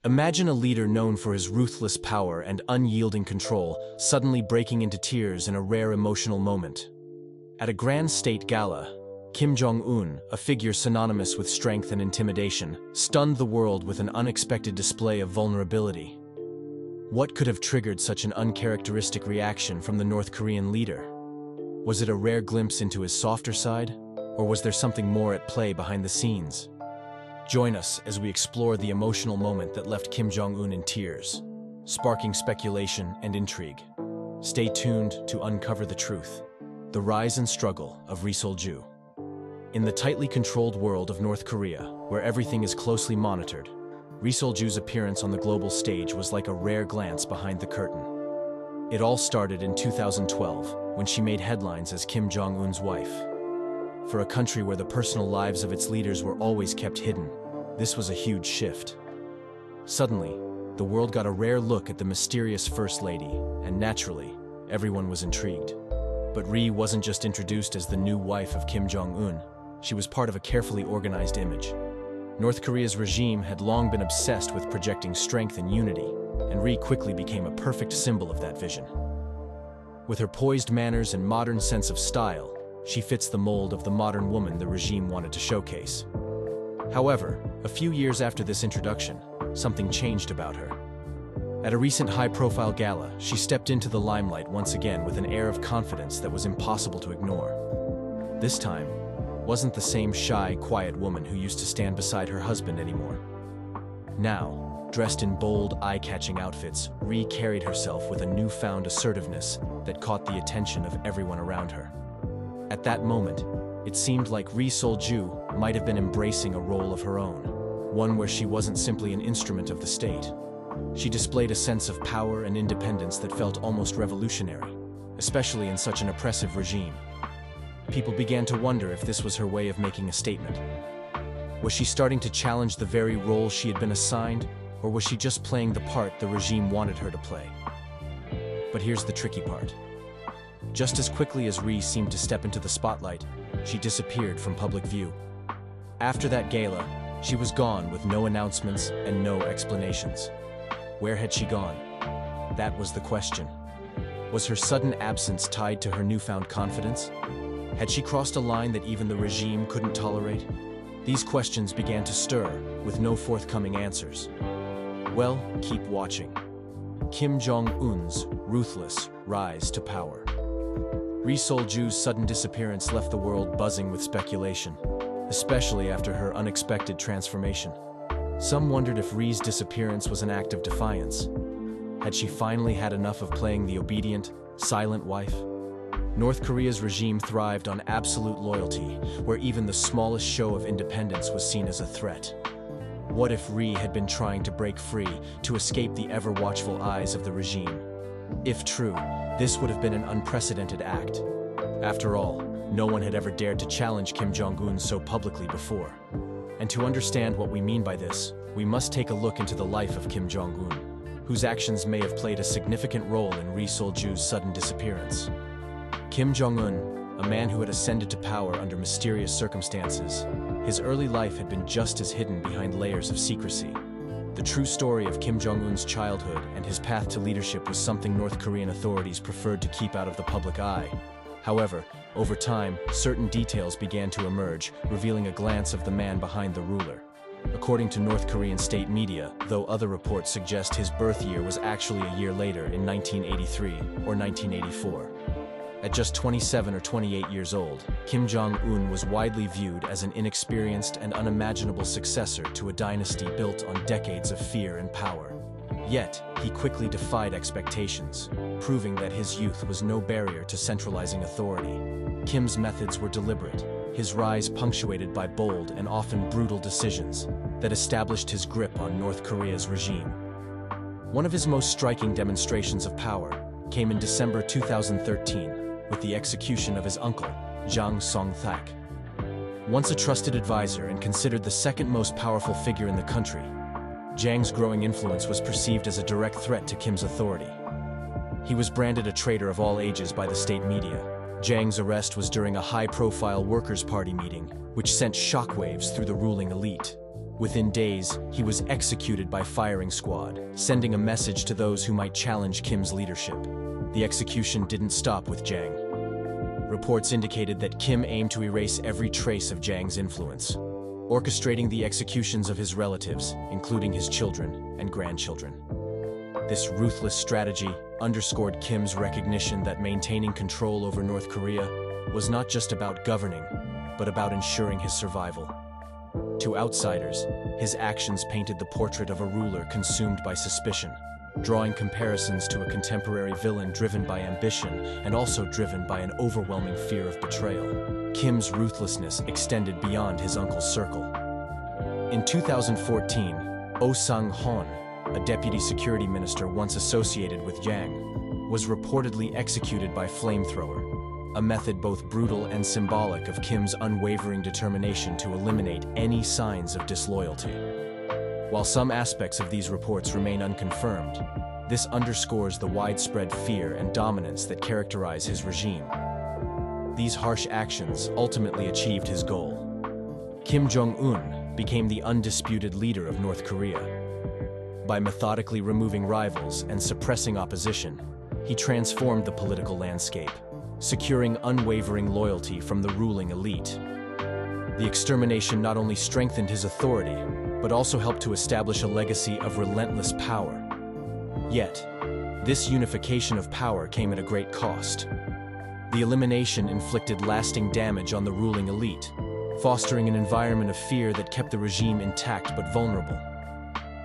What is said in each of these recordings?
Imagine a leader known for his ruthless power and unyielding control suddenly breaking into tears in a rare emotional moment. At a grand state gala, Kim Jong-un, a figure synonymous with strength and intimidation, stunned the world with an unexpected display of vulnerability. What could have triggered such an uncharacteristic reaction from the North Korean leader? Was it a rare glimpse into his softer side, or was there something more at play behind the scenes? Join us as we explore the emotional moment that left Kim Jong-un in tears, sparking speculation and intrigue. Stay tuned to uncover the truth. The rise and struggle of Ri Sol-ju. In the tightly controlled world of North Korea, where everything is closely monitored, Ri Sol-ju's appearance on the global stage was like a rare glance behind the curtain. It all started in 2012, when she made headlines as Kim Jong-un's wife. For a country where the personal lives of its leaders were always kept hidden, this was a huge shift. Suddenly, the world got a rare look at the mysterious First Lady, and naturally, everyone was intrigued. But Ri wasn't just introduced as the new wife of Kim Jong-un, she was part of a carefully organized image. North Korea's regime had long been obsessed with projecting strength and unity, and Ri quickly became a perfect symbol of that vision. With her poised manners and modern sense of style, she fits the mold of the modern woman the regime wanted to showcase. However, a few years after this introduction, something changed about her. At a recent high-profile gala, she stepped into the limelight once again with an air of confidence that was impossible to ignore. This time, wasn't the same shy, quiet woman who used to stand beside her husband anymore. Now, dressed in bold, eye-catching outfits, Ri carried herself with a newfound assertiveness that caught the attention of everyone around her. At that moment, it seemed like Ri Sol-ju might have been embracing a role of her own, one where she wasn't simply an instrument of the state. She displayed a sense of power and independence that felt almost revolutionary, especially in such an oppressive regime. People began to wonder if this was her way of making a statement. Was she starting to challenge the very role she had been assigned, or was she just playing the part the regime wanted her to play? But here's the tricky part. Just as quickly as Ri seemed to step into the spotlight, she disappeared from public view. After that gala, she was gone with no announcements and no explanations. Where had she gone? That was the question. Was her sudden absence tied to her newfound confidence? Had she crossed a line that even the regime couldn't tolerate? These questions began to stir, with no forthcoming answers. Well, keep watching. Kim Jong-un's ruthless rise to power. Ri Sol-ju's sudden disappearance left the world buzzing with speculation, especially after her unexpected transformation. Some wondered if Ri's disappearance was an act of defiance. Had she finally had enough of playing the obedient, silent wife? North Korea's regime thrived on absolute loyalty, where even the smallest show of independence was seen as a threat. What if Ri had been trying to break free to escape the ever-watchful eyes of the regime? If true, this would have been an unprecedented act. After all, no one had ever dared to challenge Kim Jong-un so publicly before. And to understand what we mean by this, we must take a look into the life of Kim Jong-un, whose actions may have played a significant role in Ri Sol-ju's sudden disappearance. Kim Jong-un, a man who had ascended to power under mysterious circumstances, his early life had been just as hidden behind layers of secrecy. The true story of Kim Jong-un's childhood and his path to leadership was something North Korean authorities preferred to keep out of the public eye. However, over time, certain details began to emerge, revealing a glance of the man behind the ruler. According to North Korean state media, though other reports suggest his birth year was actually a year later in 1983 or 1984. At just 27 or 28 years old, Kim Jong-un was widely viewed as an inexperienced and unimaginable successor to a dynasty built on decades of fear and power. Yet, he quickly defied expectations, proving that his youth was no barrier to centralizing authority. Kim's methods were deliberate, his rise punctuated by bold and often brutal decisions that established his grip on North Korea's regime. One of his most striking demonstrations of power came in December 2013, with the execution of his uncle, Jang Song-thaek. Once a trusted advisor and considered the second most powerful figure in the country, Jang's growing influence was perceived as a direct threat to Kim's authority. He was branded a traitor of all ages by the state media. Jang's arrest was during a high-profile Workers' Party meeting, which sent shockwaves through the ruling elite. Within days, he was executed by firing squad, sending a message to those who might challenge Kim's leadership. The execution didn't stop with Jang. Reports indicated that Kim aimed to erase every trace of Jang's influence, orchestrating the executions of his relatives, including his children and grandchildren. This ruthless strategy underscored Kim's recognition that maintaining control over North Korea was not just about governing, but about ensuring his survival. To outsiders, his actions painted the portrait of a ruler consumed by suspicion, drawing comparisons to a contemporary villain driven by ambition and also driven by an overwhelming fear of betrayal. Kim's ruthlessness extended beyond his uncle's circle. In 2014, Oh Sang-hon, a deputy security minister once associated with Jang, was reportedly executed by flamethrower, a method both brutal and symbolic of Kim's unwavering determination to eliminate any signs of disloyalty. While some aspects of these reports remain unconfirmed, this underscores the widespread fear and dominance that characterize his regime. These harsh actions ultimately achieved his goal. Kim Jong-un became the undisputed leader of North Korea. By methodically removing rivals and suppressing opposition, he transformed the political landscape, securing unwavering loyalty from the ruling elite. The extermination not only strengthened his authority, but also helped to establish a legacy of relentless power. Yet, this unification of power came at a great cost. The elimination inflicted lasting damage on the ruling elite, fostering an environment of fear that kept the regime intact but vulnerable.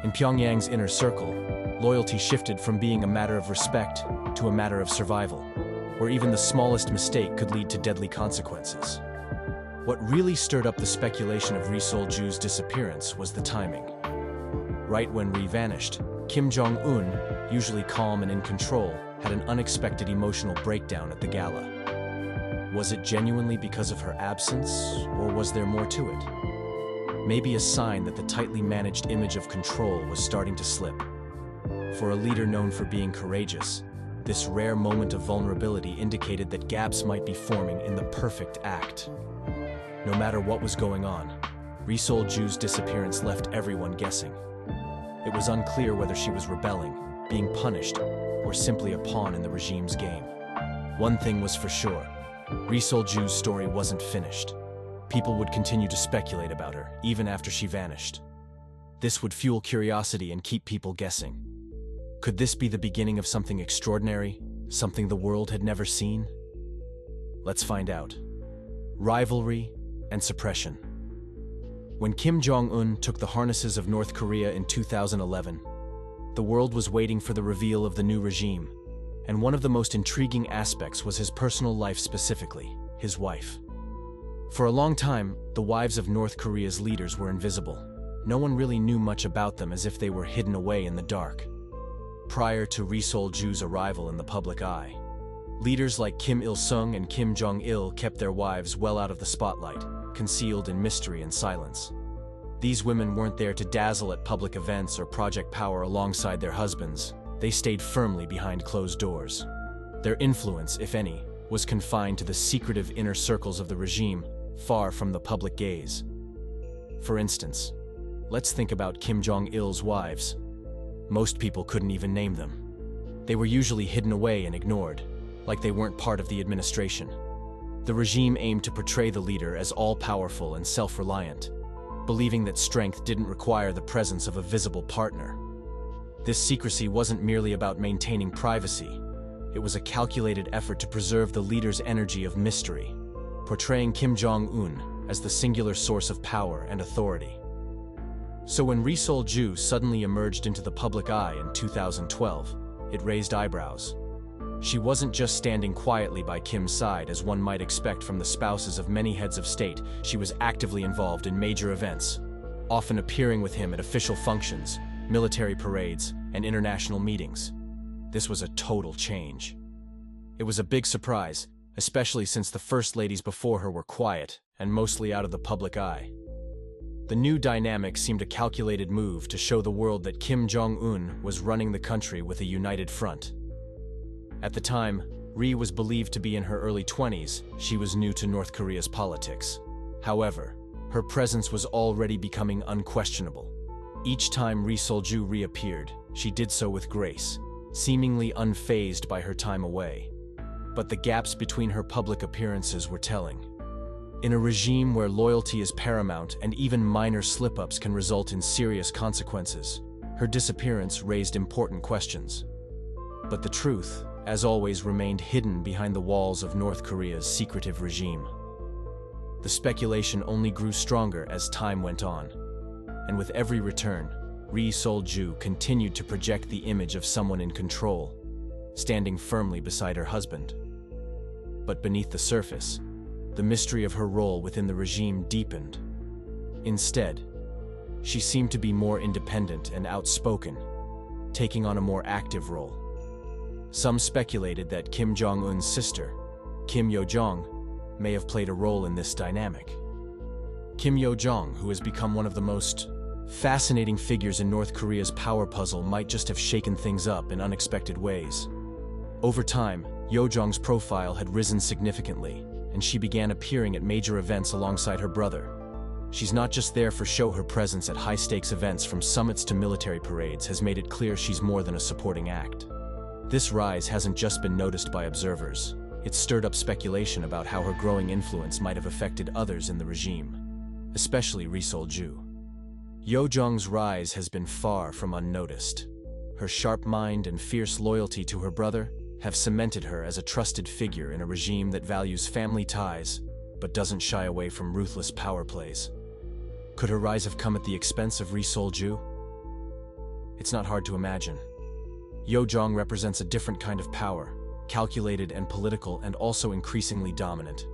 In Pyongyang's inner circle, loyalty shifted from being a matter of respect to a matter of survival, where even the smallest mistake could lead to deadly consequences. What really stirred up the speculation of Ri Sol-ju's disappearance was the timing. Right when Ri vanished, Kim Jong-un, usually calm and in control, had an unexpected emotional breakdown at the gala. Was it genuinely because of her absence, or was there more to it? Maybe a sign that the tightly managed image of control was starting to slip. For a leader known for being courageous, this rare moment of vulnerability indicated that gaps might be forming in the perfect act. No matter what was going on, Ri Sol-ju's disappearance left everyone guessing. It was unclear whether she was rebelling, being punished, or simply a pawn in the regime's game. One thing was for sure: Ri Sol-ju's story wasn't finished. People would continue to speculate about her, even after she vanished. This would fuel curiosity and keep people guessing. Could this be the beginning of something extraordinary, something the world had never seen? Let's find out. Rivalry and suppression. When Kim Jong-un took the harnesses of North Korea in 2011, the world was waiting for the reveal of the new regime, and one of the most intriguing aspects was his personal life, specifically his wife. For a long time, the wives of North Korea's leaders were invisible. No one really knew much about them, as if they were hidden away in the dark. Prior to Ri Sol-ju's arrival in the public eye, leaders like Kim Il-sung and Kim Jong-il kept their wives well out of the spotlight, concealed in mystery and silence. These women weren't there to dazzle at public events or project power alongside their husbands. They stayed firmly behind closed doors. Their influence, if any, was confined to the secretive inner circles of the regime, far from the public gaze. For instance, let's think about Kim Jong-il's wives. Most people couldn't even name them. They were usually hidden away and ignored, like they weren't part of the administration. The regime aimed to portray the leader as all-powerful and self-reliant, believing that strength didn't require the presence of a visible partner. This secrecy wasn't merely about maintaining privacy. It was a calculated effort to preserve the leader's energy of mystery, portraying Kim Jong-un as the singular source of power and authority. So when Ri Sol-ju suddenly emerged into the public eye in 2012, it raised eyebrows. She wasn't just standing quietly by Kim's side, as one might expect from the spouses of many heads of state. She was actively involved in major events, often appearing with him at official functions, military parades, and international meetings. This was a total change. It was a big surprise, especially since the first ladies before her were quiet and mostly out of the public eye. The new dynamic seemed a calculated move to show the world that Kim Jong-un was running the country with a united front. At the time, Ri was believed to be in her early 20s. She was new to North Korea's politics. However, Her presence was already becoming unquestionable. Each time Ri Sol-ju reappeared, she did so with grace, seemingly unfazed by her time away. But the gaps between her public appearances were telling. In a regime where loyalty is paramount and even minor slip-ups can result in serious consequences, her disappearance raised important questions. But the truth, as always, remained hidden behind the walls of North Korea's secretive regime. The speculation only grew stronger as time went on, and with every return, Ri Sol-ju continued to project the image of someone in control, standing firmly beside her husband. But beneath the surface, the mystery of her role within the regime deepened. Instead, she seemed to be more independent and outspoken, taking on a more active role. Some speculated that Kim Jong-un's sister, Kim Yo-jong, may have played a role in this dynamic. Kim Yo-jong, who has become one of the most fascinating figures in North Korea's power puzzle, might just have shaken things up in unexpected ways. Over time, Yo-jong's profile had risen significantly, and she began appearing at major events alongside her brother. She's not just there for show. Her presence at high-stakes events, from summits to military parades, has made it clear she's more than a supporting act. This rise hasn't just been noticed by observers. It's stirred up speculation about how her growing influence might have affected others in the regime, especially Ri Sol-ju. Yo-jong's rise has been far from unnoticed. Her sharp mind and fierce loyalty to her brother have cemented her as a trusted figure in a regime that values family ties but doesn't shy away from ruthless power plays. Could her rise have come at the expense of Ri Sol-ju? It's not hard to imagine. Yo-jong represents a different kind of power, calculated and political, and also increasingly dominant.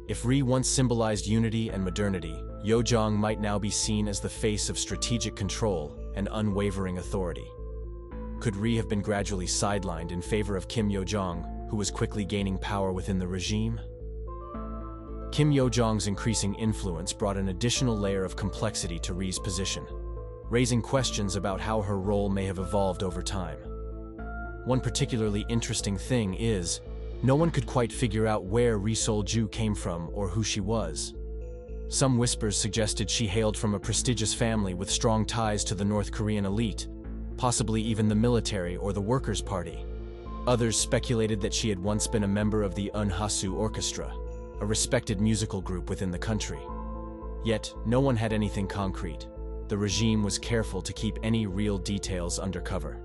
If Ri once symbolized unity and modernity, Yo-jong might now be seen as the face of strategic control and unwavering authority. Could Ri have been gradually sidelined in favor of Kim Yo-jong, who was quickly gaining power within the regime? Kim Yo-jong's increasing influence brought an additional layer of complexity to Ri's position, raising questions about how her role may have evolved over time. One particularly interesting thing is, no one could quite figure out where Ri Sol-ju came from or who she was. Some whispers suggested she hailed from a prestigious family with strong ties to the North Korean elite, possibly even the military or the Workers' Party. Others speculated that she had once been a member of the Eunhasu Orchestra, a respected musical group within the country. Yet, no one had anything concrete. The regime was careful to keep any real details undercover.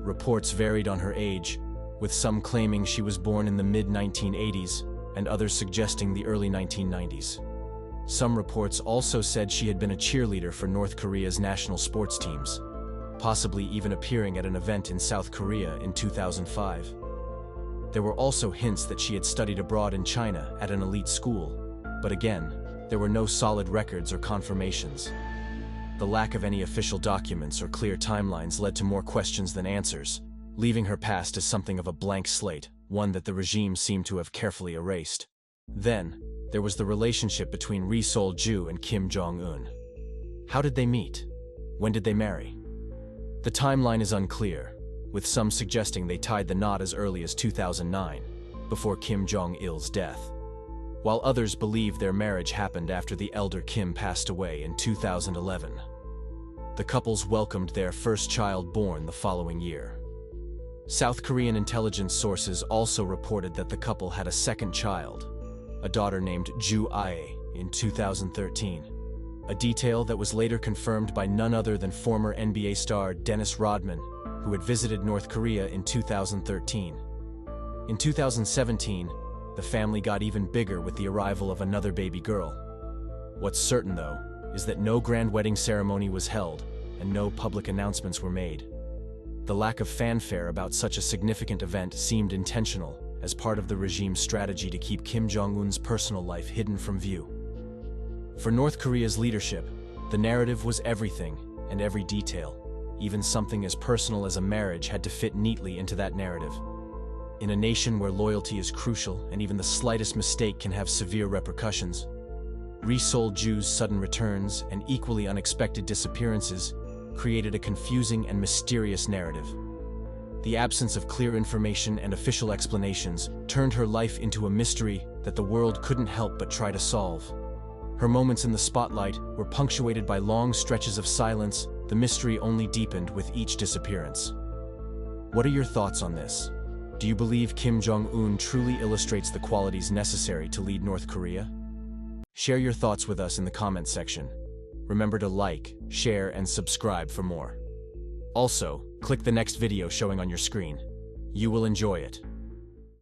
Reports varied on her age, with some claiming she was born in the mid-1980s and others suggesting the early 1990s. Some reports also said she had been a cheerleader for North Korea's national sports teams, possibly even appearing at an event in South Korea in 2005. There were also hints that she had studied abroad in China at an elite school, but again, there were no solid records or confirmations. The lack of any official documents or clear timelines led to more questions than answers, leaving her past as something of a blank slate, one that the regime seemed to have carefully erased. Then, there was the relationship between Ri Sol-ju and Kim Jong-un. How did they meet? When did they marry? The timeline is unclear, with some suggesting they tied the knot as early as 2009, before Kim Jong-il's death, while others believe their marriage happened after the elder Kim passed away in 2011. The couples welcomed their first child born the following year. South Korean intelligence sources also reported that the couple had a second child, a daughter named Ju Ae, in 2013, a detail that was later confirmed by none other than former NBA star Dennis Rodman, who had visited North Korea in 2013. In 2017, the family got even bigger with the arrival of another baby girl. What's certain, though, is that no grand wedding ceremony was held and no public announcements were made. The lack of fanfare about such a significant event seemed intentional, as part of the regime's strategy to keep Kim Jong-un's personal life hidden from view. For North Korea's leadership, the narrative was everything and every detail. Even something as personal as a marriage had to fit neatly into that narrative. In a nation where loyalty is crucial and even the slightest mistake can have severe repercussions, Ri Sol-ju's sudden returns and equally unexpected disappearances created a confusing and mysterious narrative. The absence of clear information and official explanations turned her life into a mystery that the world couldn't help but try to solve. Her moments in the spotlight were punctuated by long stretches of silence. The mystery only deepened with each disappearance. What are your thoughts on this? Do you believe Kim Jong-un truly illustrates the qualities necessary to lead North Korea? Share your thoughts with us in the comments section. Remember to like, share, and subscribe for more. Also, click the next video showing on your screen. You will enjoy it.